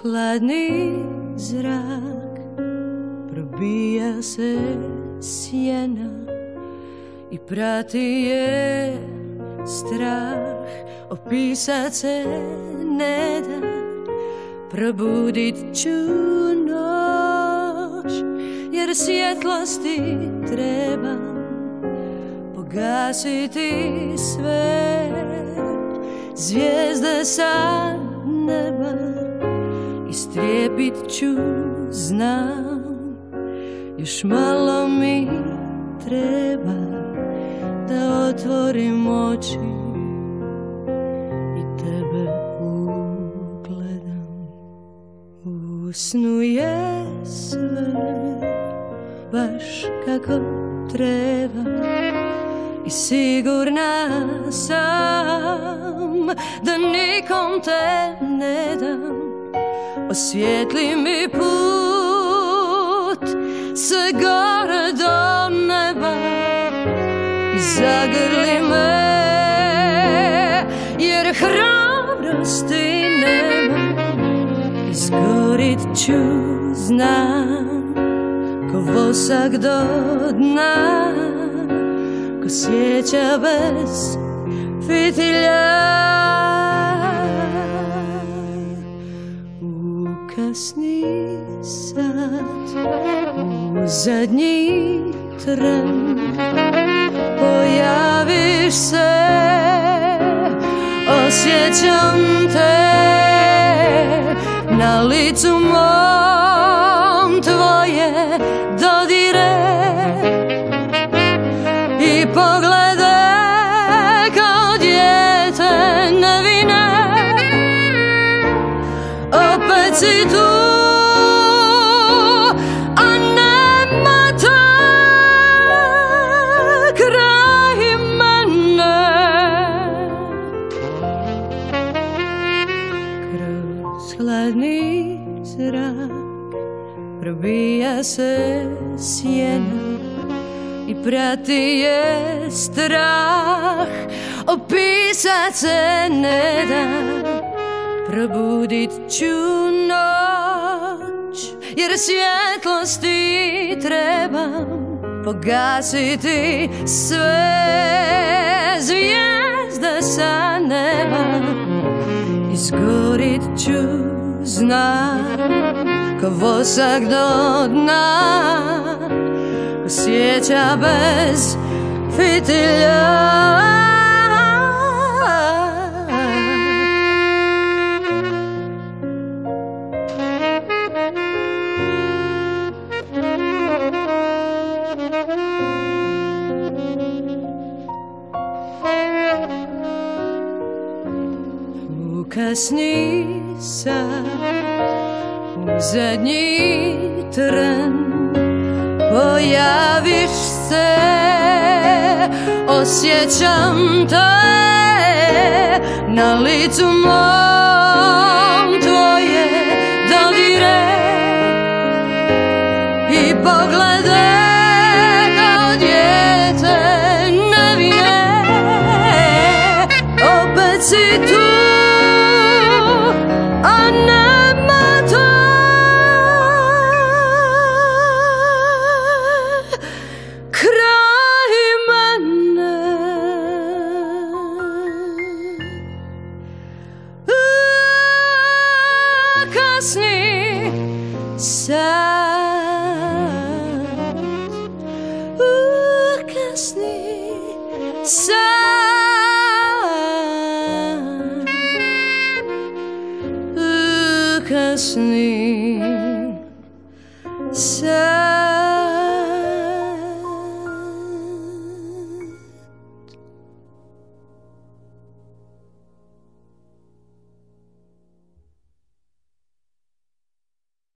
hladni zrak, probija se sjena i prati je strah. Opisat se ne da, probudit ću noć, jer svjetlosti treba pogasiti sve. Zvijezde sa neba istrijepit ću, znam, još malo mi treba da otvorim oči i tebe ugledam. U snu je sve baš kako treba i sigurna sam da nikom te ne dam. Osvijetli mi put sve gore do neba i zagrli me, jer hrabrosti nema. Izgorit ću, znam, ko vosak do dna, ko svijeća bez fitilja. U kasni sat, u zadnji tren pojaviš se, osjećam te na licu mom, tvoje dodire i poglede kao dijete nevine. Opet si tu, a nema te kraj mene. Kroz hladni zrak probija se sjena i prati je strah. Opisat se ne da, probudit ću noć, jer svjetlosti trebam pogasiti sve. Zvijezde sa neba izgorit ću, znam, ko vosak do dna, ko svijeća bez fitilja. U kasni sat, u zadnji tren pojaviš se, osjećam te na licu mom, tvoje dodire i poglede kao dijete nevine. Opet si tu, a nema te kraj mene. Kasni sat, kasni sat.